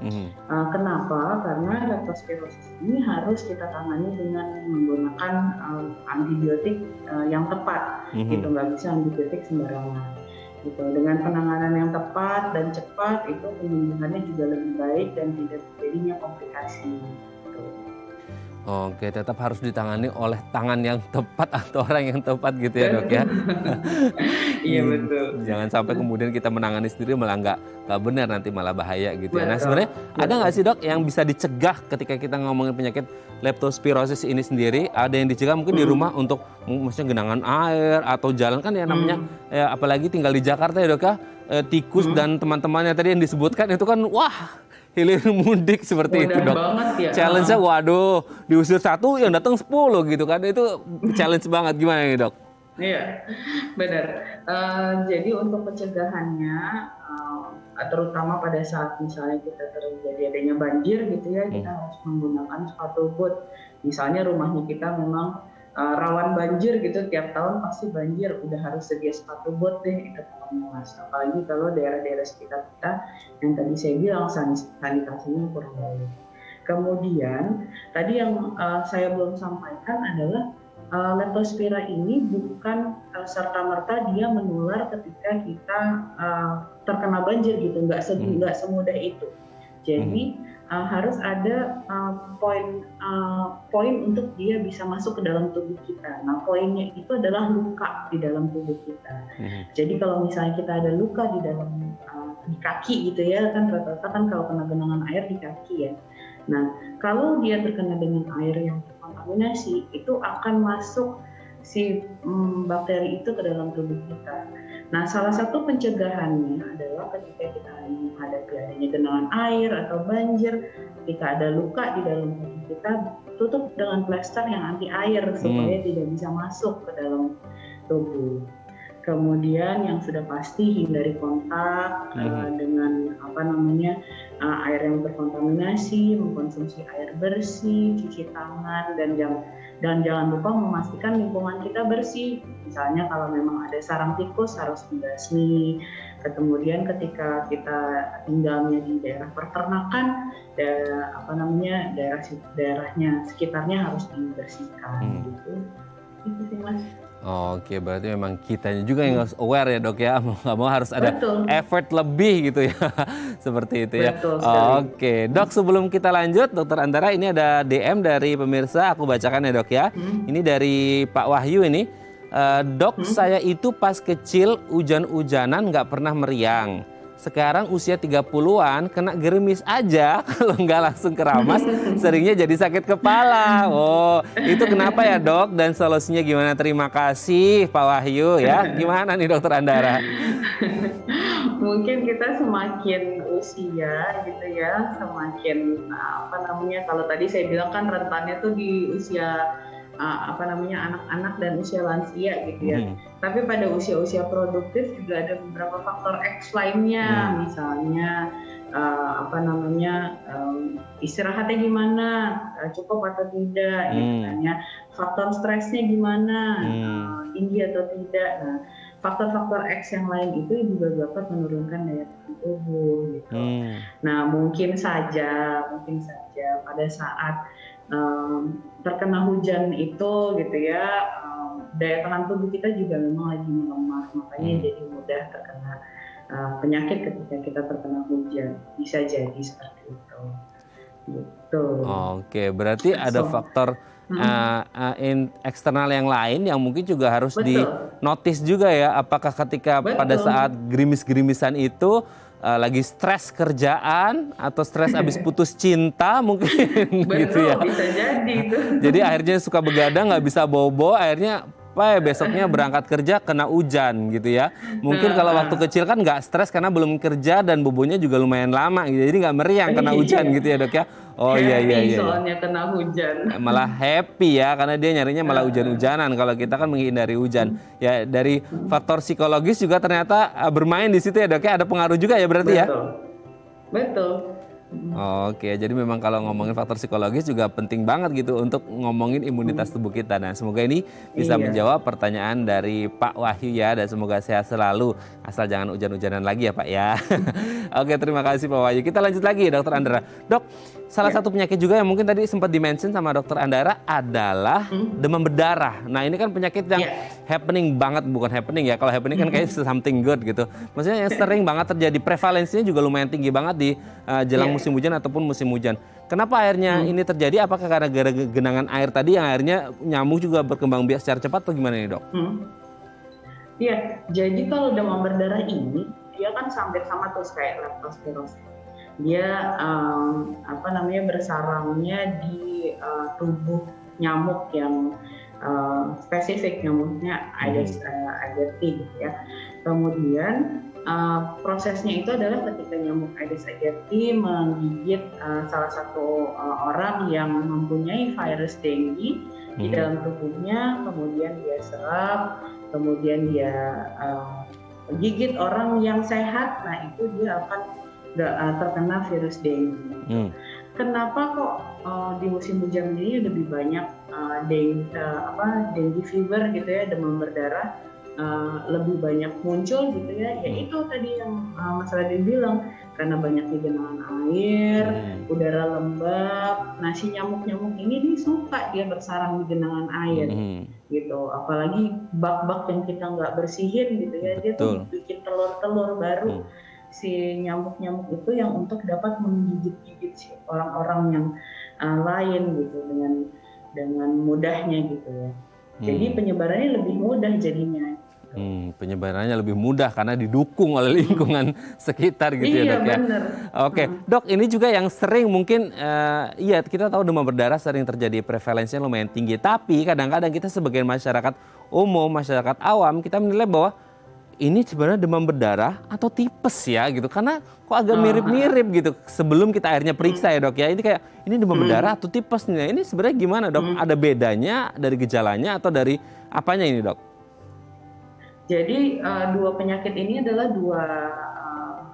Kenapa? Karena leptospirosis ini harus kita tangani dengan menggunakan antibiotik yang tepat, gitu, nggak bisa antibiotik sembarangan. Gitu. Dengan penanganan yang tepat dan cepat itu penyembuhannya juga lebih baik dan tidak terjadinya komplikasi. Gitu. Oke, tetap harus ditangani oleh tangan yang tepat atau orang yang tepat gitu ya, Dok ya. Iya betul. Jangan sampai kemudian kita menangani sendiri malah nggak benar, nanti malah bahaya gitu ya. Nah, sebenarnya ada nggak sih, Dok, yang bisa dicegah ketika kita ngomongin penyakit leptospirosis ini sendiri? Ada yang dicegah mungkin di rumah untuk maksudnya genangan air atau jalan kan ya namanya, apalagi tinggal di Jakarta ya, Dok ya, tikus dan teman-temannya tadi yang disebutkan itu kan wah, hilir mudik seperti itu, Dok. Ya. Challenge-nya waduh, diusir satu yang datang 10 gitu kan. Itu challenge banget, gimana nih, Dok? Iya, benar. Jadi untuk pencegahannya, terutama pada saat misalnya kita terjadi adanya banjir gitu ya, kita harus menggunakan sepatu boot. Misalnya rumahnya kita memang rawan banjir gitu, tiap tahun pasti banjir, udah harus sedia sepatu boot deh itu Mas. Apalagi kalau daerah-daerah sekitar kita yang tadi saya bilang sanitasinya kurang baik. Kemudian tadi yang saya belum sampaikan adalah leptospira ini bukan serta-merta dia menular ketika kita terkena banjir gitu, nggak semudah itu. Jadi harus ada poin untuk dia bisa masuk ke dalam tubuh kita. Nah, poinnya itu adalah luka di dalam tubuh kita. Jadi kalau misalnya kita ada luka di dalam di kaki gitu ya, kan rata-rata kan kalau kena genangan air di kaki ya. Nah, kalau dia terkena dengan air yang terkontaminasi, itu akan masuk si bakteri itu ke dalam tubuh kita. Nah, salah satu pencegahannya adalah ketika kita menghadapi adanya genangan air atau banjir, ketika ada luka di dalam tubuh kita, tutup dengan plester yang anti air supaya tidak bisa masuk ke dalam tubuh. Kemudian yang sudah pasti hindari kontak dengan air yang berkontaminasi, mengkonsumsi air bersih, cuci tangan, dan jangan lupa memastikan lingkungan kita bersih. Misalnya kalau memang ada sarang tikus harus dibasmi. Kemudian ketika kita tinggalnya di daerah peternakan, daerahnya sekitarnya harus dibersihkan. Gitu sih Mas. Oke, berarti memang kitanya juga yang harus aware ya dok ya, mau nggak mau harus ada effort lebih gitu ya, seperti itu ya. Oke, dok sebelum kita lanjut, dokter Andara ini ada DM dari pemirsa, aku bacakan ya dok ya. Ini dari Pak Wahyu ini, dok saya itu pas kecil hujan-hujanan nggak pernah meriang. Sekarang usia 30-an kena gerimis aja kalau nggak langsung keramas seringnya jadi sakit kepala. Oh itu kenapa ya dok dan solusinya gimana? Terima kasih Pak Wahyu ya. Gimana nih dokter Andara? Mungkin kita semakin usia gitu ya, semakin kalau tadi saya bilang kan rentannya tuh di usia anak-anak dan usia lansia gitu ya. Tapi pada usia-usia produktif juga ada beberapa faktor X lainnya, misalnya istirahatnya gimana, cukup atau tidak, misalnya faktor stresnya gimana, tinggi atau tidak. Nah, faktor-faktor X yang lain itu juga dapat menurunkan daya tahan tubuh gitu. Nah, mungkin saja pada saat terkena hujan itu gitu ya, daya tahan tubuh kita juga memang lagi melemah, makanya jadi mudah terkena penyakit ketika kita terkena hujan, bisa jadi seperti itu. Gitu. Oke, berarti ada faktor eksternal yang lain yang mungkin juga harus di notice juga ya, apakah ketika pada saat gerimis-gerimisan itu lagi stres kerjaan atau stres abis putus cinta mungkin gitu ya. Bisa jadi itu. Jadi akhirnya suka begadang nggak bisa bobo, akhirnya besoknya berangkat kerja kena hujan gitu ya. Mungkin kalau waktu kecil kan nggak stres karena belum kerja dan bobonya juga lumayan lama gitu. Jadi nggak meriang kena hujan gitu ya dok ya. Oh iya. Soalnya kena hujan. Malah happy ya karena dia nyarinya malah hujan-hujanan. Kalau kita kan menghindari hujan. Ya dari faktor psikologis juga ternyata bermain di situ ya dok ya. Ada pengaruh juga ya berarti ya. Betul. Oke, jadi memang kalau ngomongin faktor psikologis juga penting banget gitu untuk ngomongin imunitas tubuh kita. Nah, semoga ini bisa menjawab pertanyaan dari Pak Wahyu ya, dan semoga sehat selalu. Asal jangan hujan-hujanan lagi ya Pak ya. Oke, terima kasih Pak Wahyu. Kita lanjut lagi dokter Andara. Dok, salah satu penyakit juga yang mungkin tadi sempat di-mention sama dokter Andara adalah demam berdarah. Nah, ini kan penyakit yang happening banget, bukan happening ya. Kalau happening kan kayak something good gitu. Maksudnya yang sering banget terjadi, prevalensinya juga lumayan tinggi banget di jelang musim hujan ataupun musim hujan. Kenapa akhirnya ini terjadi? Apakah karena genangan air tadi yang akhirnya nyamuk juga berkembang biak secara cepat atau gimana nih dok? Iya, jadi kalau demam berdarah ini dia kan hampir sama tuh kayak leptospirosis. Dia bersarangnya di tubuh nyamuk yang spesifik, nyamuknya Aedes aegypti gitu ya. Kemudian prosesnya itu adalah ketika nyamuk Aedes aegypti menggigit salah satu orang yang mempunyai virus dengue di dalam tubuhnya, kemudian dia serap, kemudian dia gigit orang yang sehat, nah itu dia akan terkena virus dengue. Kenapa kok di musim hujan ini lebih banyak dengue fever gitu ya, demam berdarah lebih banyak muncul gitu ya? Yaitu tadi yang Mas Radin bilang, karena banyaknya genangan air, udara lembab. Nah, si nyamuk-nyamuk ini suka dia bersarang di genangan air gitu. Apalagi bak-bak yang kita nggak bersihin gitu ya, dia tuh bikin telur-telur baru. Si nyamuk-nyamuk itu yang untuk dapat menggigit-gigit si orang-orang yang lain gitu dengan mudahnya gitu ya. Jadi penyebarannya lebih mudah jadinya. Penyebarannya lebih mudah karena didukung oleh lingkungan sekitar gitu ya dok ya. Bener. Oke, dok ini juga yang sering mungkin kita tahu demam berdarah sering terjadi, prevalensinya lumayan tinggi. Tapi kadang-kadang kita sebagai masyarakat umum, masyarakat awam, kita menilai bahwa ini sebenarnya demam berdarah atau tipes ya gitu, karena kok agak mirip-mirip gitu sebelum kita akhirnya periksa ya dok ya, ini kayak ini demam berdarah atau tipes nih, ini sebenarnya gimana dok? Ada bedanya dari gejalanya atau dari apanya ini dok? Jadi dua penyakit ini adalah dua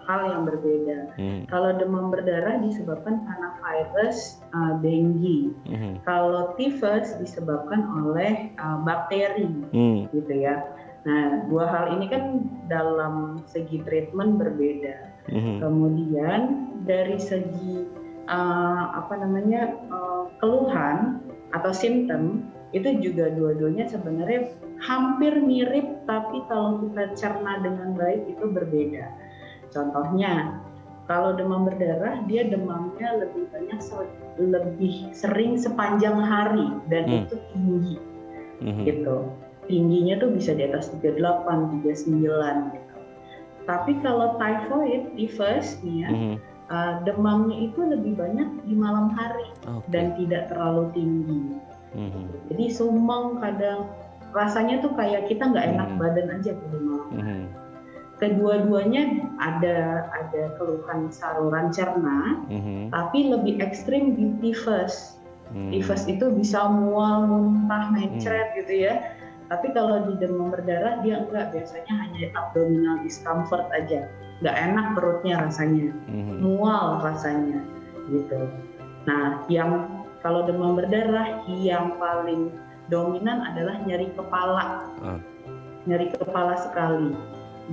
hal yang berbeda. Kalau demam berdarah disebabkan karena virus dengue. Kalau tifus disebabkan oleh bakteri, gitu ya. Nah, dua hal ini kan dalam segi treatment berbeda. Kemudian dari segi keluhan atau simptom itu juga dua-duanya sebenarnya hampir mirip, tapi kalau kita cerna dengan baik itu berbeda. Contohnya, kalau demam berdarah dia demamnya lebih banyak, lebih sering sepanjang hari dan itu tinggi, gitu. Tingginya tuh bisa di atas 38, 39 gitu. Tapi kalau typhoid, tifus nih ya, demamnya itu lebih banyak di malam hari dan tidak terlalu tinggi. Jadi sumeng, kadang rasanya tuh kayak kita nggak enak badan aja di malam. Kedua-duanya ada keluhan saluran cerna, tapi lebih ekstrim di tifus. Tifus itu bisa mual, muntah, mencret gitu ya. Tapi kalau di demam berdarah dia enggak, biasanya hanya abdominal discomfort aja, nggak enak perutnya rasanya, mual rasanya gitu. Nah, yang kalau demam berdarah yang paling dominan adalah nyeri kepala, nyeri kepala sekali.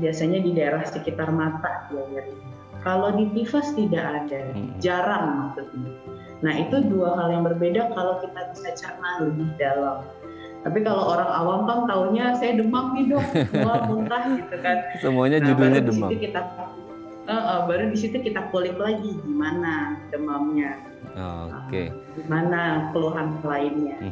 Biasanya di daerah sekitar mata dia nyeri. Kalau di tifus tidak ada, jarang maksudnya. Nah, itu dua hal yang berbeda kalau kita bisa cerna lebih dalam. Tapi kalau orang awam kan taunya saya demam nih dok, mual, muntah gitu kan. Semuanya judulnya demam. Baru di situ kita kulik lagi gimana demamnya. Gimana keluhan lainnya.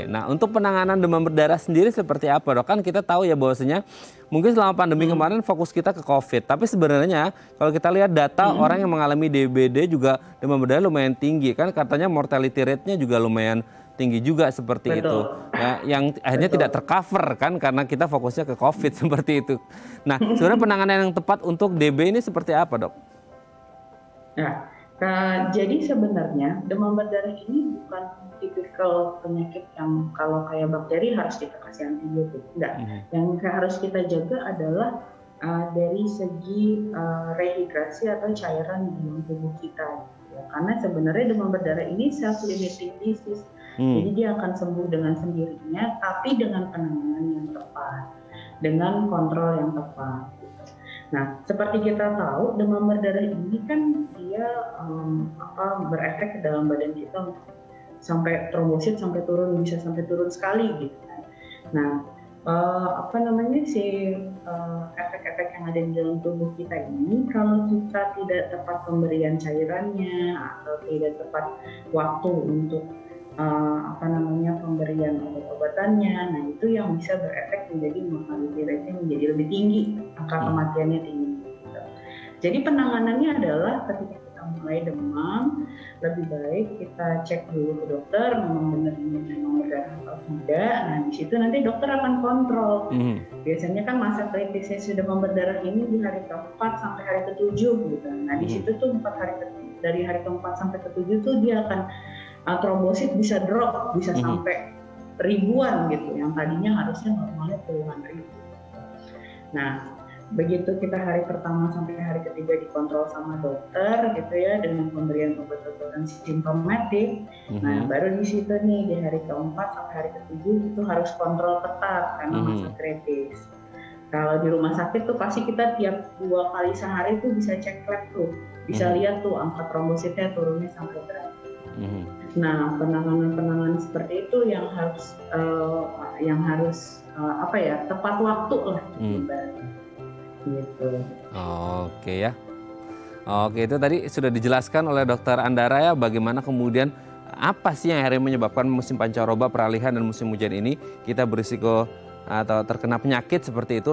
Nah untuk penanganan demam berdarah sendiri seperti apa dok? Kan kita tahu ya bahwasanya mungkin selama pandemi kemarin fokus kita ke COVID. Tapi sebenarnya kalau kita lihat data orang yang mengalami DBD juga demam berdarah lumayan tinggi. Kan katanya mortality rate-nya juga lumayan tinggi juga seperti itu. Ya, yang akhirnya tidak tercover kan karena kita fokusnya ke COVID seperti itu. Nah sebenarnya penanganan yang tepat untuk DB ini seperti apa dok? Jadi sebenarnya demam berdarah ini bukan tipikal penyakit yang kalau kayak bakteri harus kita kasih antibiotik. Enggak. Yang harus kita jaga adalah dari segi rehidrasi atau cairan di dalam tubuh kita. Ya. Karena sebenarnya demam berdarah ini self-limiting disease. Jadi dia akan sembuh dengan sendirinya, tapi dengan penanganan yang tepat, dengan kontrol yang tepat. Nah, seperti kita tahu, demam berdarah ini kan dia berefek ke dalam badan kita sampai trombosit sampai turun, bisa sampai turun sekali gitu kan. Nah, efek-efek yang ada di dalam tubuh kita ini kalau kita tidak tepat pemberian cairannya atau tidak tepat waktu untuk pemberian obat-obatannya, nah itu yang bisa berefek menjadi mortality rate-nya menjadi lebih tinggi, angka kematiannya tinggi. Gitu. Jadi penanganannya adalah ketika kita mulai demam, lebih baik kita cek dulu ke dokter, memang benar ini demam berdarah atau tidak. Nah di situ nanti dokter akan kontrol. Biasanya kan masa kritisnya demam berdarah ini di hari ke-4 sampai hari ke-7 gitu. Nah di situ tuh dari hari ke-4 sampai ke-7 tuh dia akan trombosit bisa drop, bisa sampai ribuan gitu, yang tadinya harusnya normalnya puluhan ribu. Nah, begitu kita hari pertama sampai hari ketiga dikontrol sama dokter gitu ya, dengan pemberian obat-obatan simptomatik, nah baru di situ nih di hari keempat sampai hari ketujuh itu harus kontrol ketat karena masa kritis. Kalau di rumah sakit tuh pasti kita tiap 2 kali sehari tuh bisa cek lab tuh, bisa lihat tuh angka trombositnya turunnya sampai berapa. Nah, penanganan seperti itu yang harus tepat waktu lah gitu. Oke ya. Oke, itu tadi sudah dijelaskan oleh Dokter Andara ya, bagaimana kemudian apa sih yang akhirnya menyebabkan musim pancaroba, peralihan dan musim hujan ini kita berisiko atau terkena penyakit seperti itu.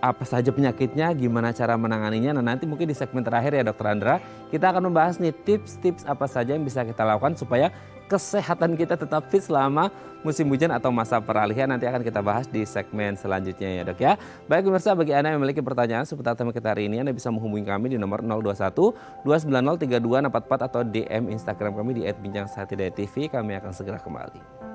Apa saja penyakitnya, gimana cara menanganinya. Nah nanti mungkin di segmen terakhir ya Dokter Andra, kita akan membahas nih tips-tips apa saja yang bisa kita lakukan supaya kesehatan kita tetap fit selama musim hujan atau masa peralihan. Nanti akan kita bahas di segmen selanjutnya ya dok ya. Baik pemirsa, bagi Anda yang memiliki pertanyaan seputar tema kita hari ini, Anda bisa menghubungi kami di nomor 021 290 3244 atau DM Instagram kami di @bincangsehat.tv. Kami akan segera kembali.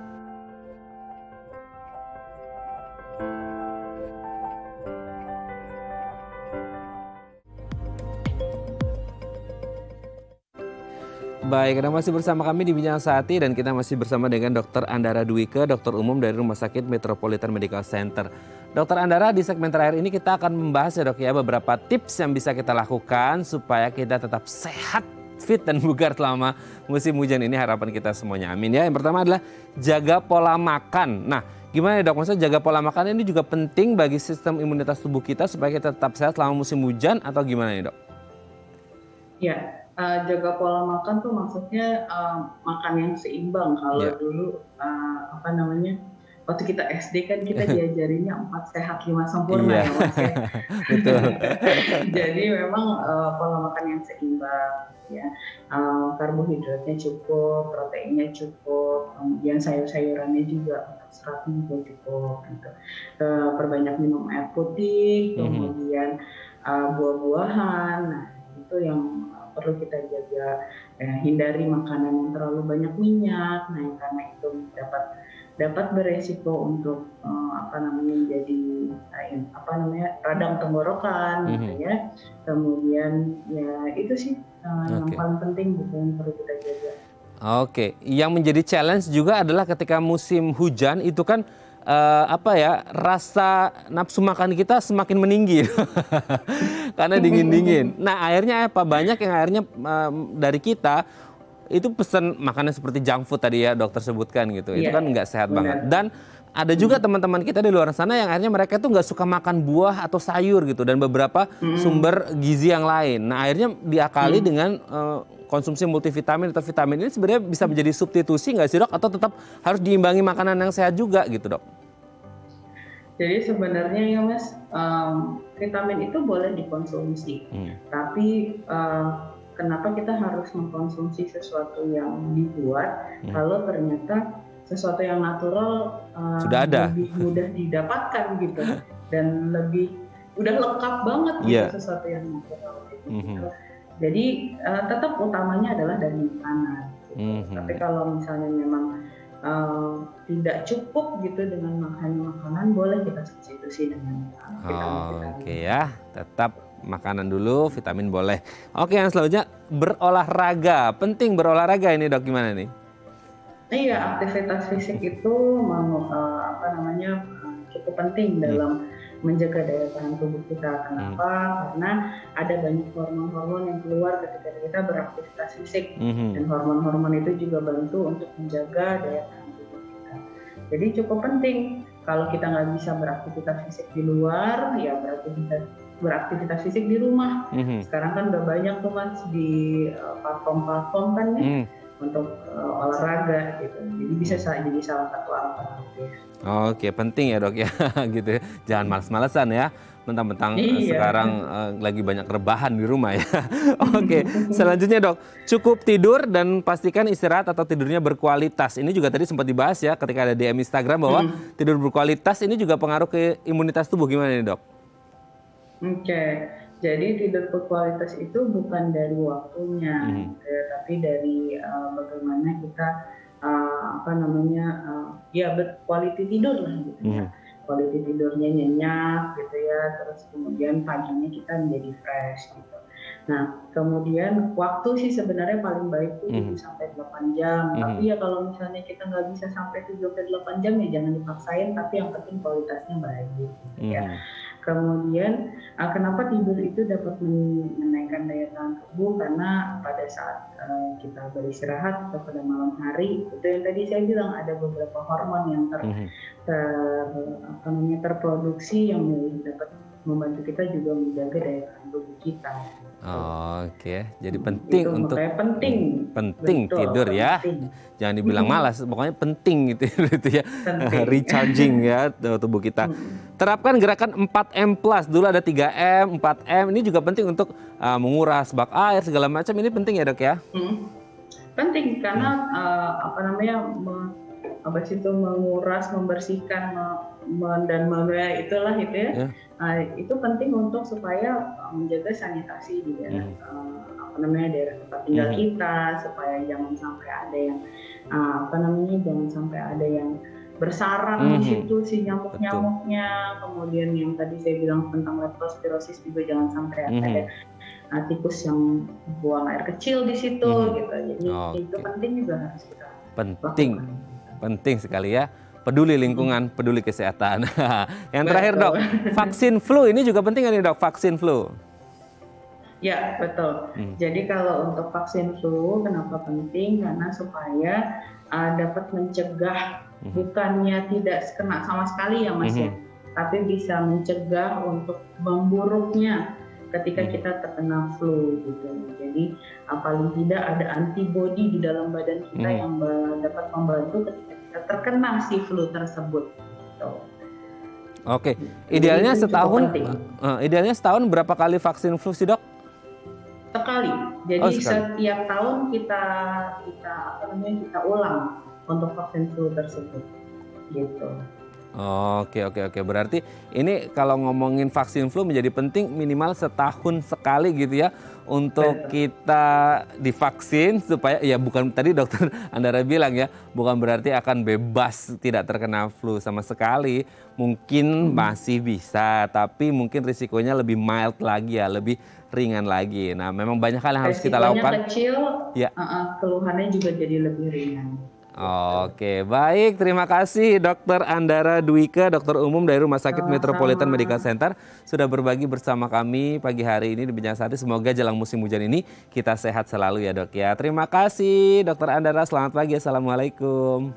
Baik, Anda masih bersama kami di Bincang Sehati dan kita masih bersama dengan Dr. Andara Dwike, dokter umum dari Rumah Sakit Metropolitan Medical Center. Dr. Andara, di segmen terakhir ini kita akan membahas ya dok ya beberapa tips yang bisa kita lakukan supaya kita tetap sehat, fit dan bugar selama musim hujan ini, harapan kita semuanya. Amin ya. Yang pertama adalah jaga pola makan. Nah, gimana ya dok? Maksudnya jaga pola makan ini juga penting bagi sistem imunitas tubuh kita supaya kita tetap sehat selama musim hujan atau gimana ya dok? Ya. Jaga pola makan tuh maksudnya makan yang seimbang. Kalau dulu waktu kita SD kan kita diajarinnya 4 sehat 5 sempurna ya Mas ya. Betul. Jadi memang pola makan yang seimbang ya. Karbohidratnya cukup, proteinnya cukup, kemudian sayur-sayurannya juga untuk seratnya juga cukup gitu. Perbanyak minum air putih, kemudian buah-buahan. Nah, itu yang perlu kita jaga, hindari makanan yang terlalu banyak minyak. Nah, karena itu dapat beresiko untuk jadi radang tenggorokan gitu ya. Kemudian ya itu sih yang paling penting gitu yang perlu kita jaga. Oke, yang menjadi challenge juga adalah ketika musim hujan itu kan rasa nafsu makan kita semakin meninggi karena dingin-dingin. Nah akhirnya banyak yang akhirnya dari kita itu pesan makanan seperti junk food tadi ya dokter sebutkan gitu. Itu kan nggak sehat banget. Dan ada juga teman-teman kita di luar sana yang akhirnya mereka tuh nggak suka makan buah atau sayur gitu dan beberapa sumber gizi yang lain. Nah akhirnya diakali dengan konsumsi multivitamin atau vitamin ini sebenarnya bisa menjadi substitusi nggak sih dok? Atau tetap harus diimbangi makanan yang sehat juga gitu dok? Jadi sebenarnya ya Mas, vitamin itu boleh dikonsumsi, tapi kenapa kita harus mengkonsumsi sesuatu yang dibuat kalau ternyata sesuatu yang natural sudah ada, lebih mudah didapatkan gitu dan udah lengkap banget gitu sesuatu yang natural gitu. Jadi tetap utamanya adalah dari makanan. Gitu. Tapi kalau misalnya memang tidak cukup gitu dengan makanan, boleh kita substitusi dengan vitamin. Oke ya, tetap makanan dulu, vitamin boleh. Oke, yang selanjutnya berolahraga. Penting berolahraga ini dok, gimana nih? Iya, aktivitas fisik itu cukup penting dalam menjaga daya tahan tubuh kita. Kenapa? Karena ada banyak hormon-hormon yang keluar ketika kita beraktivitas fisik, dan hormon-hormon itu juga bantu untuk menjaga daya tahan tubuh kita. Jadi cukup penting. Kalau kita nggak bisa beraktivitas fisik di luar, ya beraktivitas fisik di rumah. Sekarang kan udah banyak tuh Mas di platform-platform kan ya. Untuk olahraga gitu, jadi bisa jadi salah satu alternatif. Oke, penting ya dok ya, gitu. Jangan malas-malasan ya, mentang-mentang sekarang lagi banyak rebahan di rumah ya. Oke, selanjutnya dok, cukup tidur dan pastikan istirahat atau tidurnya berkualitas. Ini juga tadi sempat dibahas ya ketika ada DM Instagram bahwa tidur berkualitas ini juga pengaruh ke imunitas tubuh, gimana nih dok? Oke. Jadi tidur berkualitas itu bukan dari waktunya, tapi dari bagaimana kita berquality tidur lah gitu ya. Quality tidurnya nyenyak gitu ya, terus kemudian paginya kita menjadi fresh gitu. Nah, kemudian waktu sih sebenarnya paling baik tuh 7 sampai 8 jam. Tapi ya kalau misalnya kita nggak bisa sampai 7 sampai 8 jam ya jangan dipaksain, tapi yang penting kualitasnya baik gitu ya. Kemudian kenapa tidur itu dapat menaikkan daya tahan tubuh? Karena pada saat kita beristirahat atau pada malam hari, itu yang tadi saya bilang ada beberapa hormon yang terproduksi yang dapat membantu kita juga menjaga daya tahan tubuh kita. Oke, jadi penting itu, untuk penting betul, tidur ya. Jangan dibilang malas, pokoknya penting gitu ya. Recharging ya tubuh kita. Terapkan gerakan 4M+. Dulu ada 3M, 4M. Ini juga penting untuk menguras bak air segala macam. Ini penting ya dok ya? penting karena menguras, membersihkan, dan itulah itu ya. Itu penting untuk supaya menjaga sanitasi di daerah daerah tempat tinggal kita, supaya jangan sampai ada yang jangan sampai ada yang bersarang di situ si nyamuk-nyamuknya. Kemudian yang tadi saya bilang tentang leptospirosis juga jangan sampai ada tikus yang buang air kecil di situ gitu. Jadi itu penting juga harus kita lakukan. Penting sekali ya. Peduli lingkungan, peduli kesehatan. Yang terakhir Dok, vaksin flu ini juga penting nggak nih Dok, vaksin flu? Ya, betul. Jadi kalau untuk vaksin flu, kenapa penting? Karena supaya dapat mencegah, bukannya tidak kena sama sekali ya Mas ya, tapi bisa mencegah untuk memburuknya ketika kita terkena flu gitu. Jadi paling tidak ada antibodi di dalam badan kita yang dapat membantu ketika kita terkena si flu tersebut. Gitu. Oke, idealnya setahun berapa kali vaksin flu sih Dok? Sekali. Jadi setiap tahun kita ulang untuk vaksin flu tersebut. Gitu. Oke. Berarti ini kalau ngomongin vaksin flu menjadi penting minimal setahun sekali gitu ya untuk kita divaksin supaya ya bukan tadi dokter Andara bilang ya bukan berarti akan bebas tidak terkena flu sama sekali. Mungkin masih bisa tapi mungkin risikonya lebih mild lagi ya, lebih ringan lagi. Nah, memang banyak hal yang harus kita lakukan. Resikonya kecil, keluhannya juga jadi lebih ringan. Oke, baik. Terima kasih Dr. Andara Dwiqa, dokter umum dari Rumah Sakit Metropolitan Medical Center sudah berbagi bersama kami pagi hari ini di Bincang Sehati. Semoga jelang musim hujan ini kita sehat selalu ya Dok ya. Terima kasih Dr. Andara. Selamat pagi. Assalamualaikum.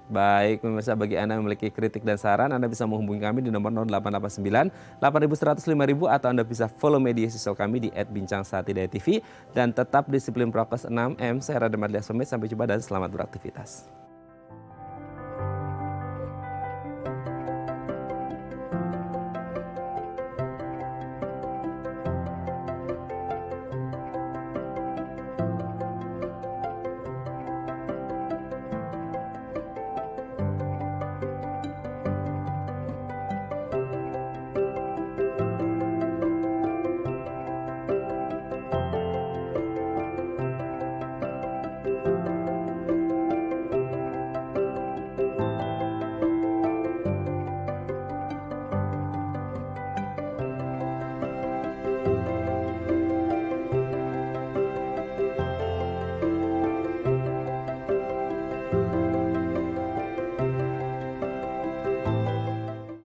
Baik, pemirsa, bagi Anda yang memiliki kritik dan saran, Anda bisa menghubungi kami di nomor 0889 8100 5000 atau Anda bisa follow media sosial kami di @bincangsehati.tv dan tetap disiplin prokes 6M. Saya Radha Madlias pamit, sampai jumpa dan selamat beraktivitas.